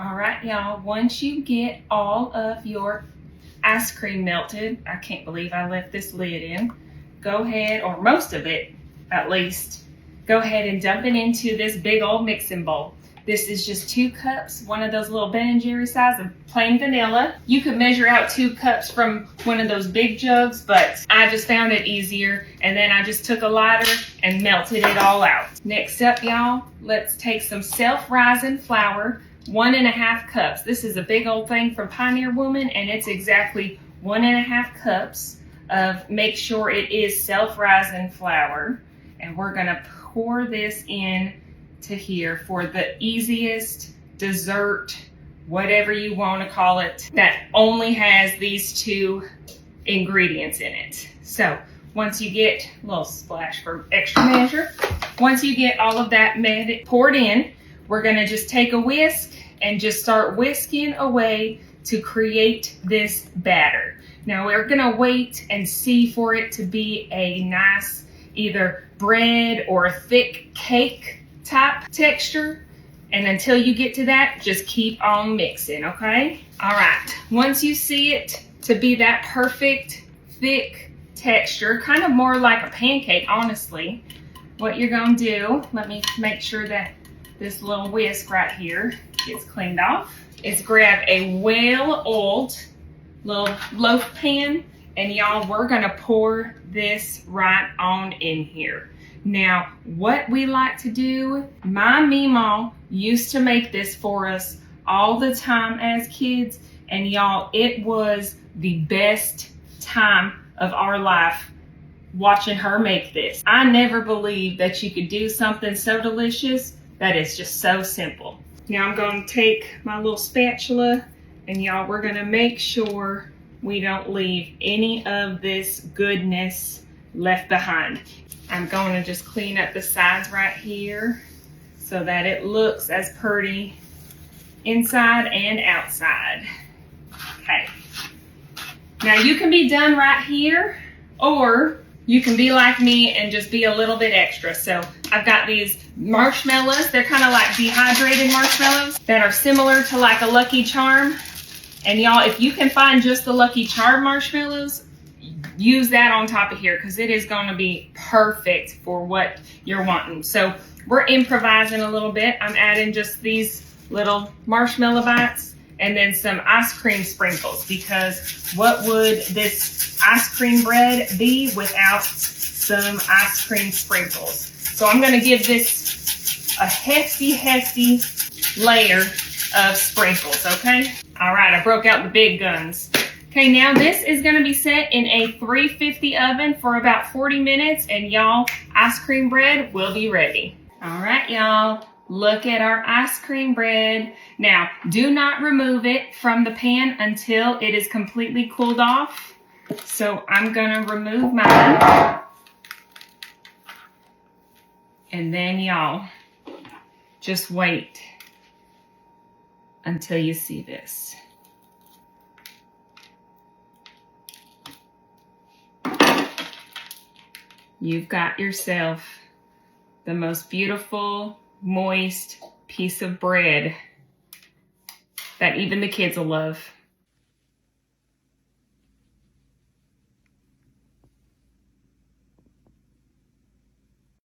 All right, y'all, once you get all of your ice cream melted, I can't believe I left this lid in, go ahead, or most of it at least, go ahead and dump it into this big old mixing bowl. This is just 2 cups, one of those little Ben & Jerry size of plain vanilla. You could measure out 2 cups from one of those big jugs, but I just found it easier. And then I just took a lighter and melted it all out. Next up, y'all, let's take some self-rising flour, 1.5 cups. This is a big old thing from Pioneer Woman, and it's exactly 1.5 cups of, make sure it is self-rising flour. And we're gonna pour this in to here for the easiest dessert, whatever you want to call it, that only has these 2 ingredients in it. So once you get a little splash for extra measure, once you get all of that poured in, we're going to just take a whisk and just start whisking away to create this batter. Now we're going to wait and see for it to be a nice either bread or thick cake type texture, and until you get to that, just keep on mixing, okay? All right, once you see it to be that perfect thick texture, kind of more like a pancake, honestly, what you're gonna do, let me make sure that this little whisk right here gets cleaned off, is grab a well-oiled little loaf pan, and y'all, we're gonna pour this right on in here. Now, what we like to do, my Meemaw used to make this for us all the time as kids, and y'all, it was the best time of our life watching her make this. I never believed that you could do something so delicious that is just so simple. Now I'm going to take my little spatula, and y'all, we're going to make sure we don't leave any of this goodness left behind. I'm going to just clean up the sides right here so that it looks as pretty inside and outside. Okay. Now you can be done right here, or you can be like me and just be a little bit extra. So I've got these marshmallows. They're kind of like dehydrated marshmallows that are similar to like a Lucky Charm. And y'all, if you can find just the Lucky Charm marshmallows, use that on top of here because it is going to be perfect for what you're wanting. So we're improvising a little bit. I'm adding just these little marshmallow bites and then some ice cream sprinkles, because what would this ice cream bread be without some ice cream sprinkles? So I'm going to give this a hefty layer of sprinkles, okay? All right, I broke out the big guns. Okay, now this is going to be set in a 350 oven for about 40 minutes, and y'all, ice cream bread will be ready. All right, y'all, look at our ice cream bread. Now, do not remove it from the pan until it is completely cooled off. So I'm going to remove mine. And then y'all, just wait until you see this. You've got yourself the most beautiful, moist piece of bread that even the kids will love.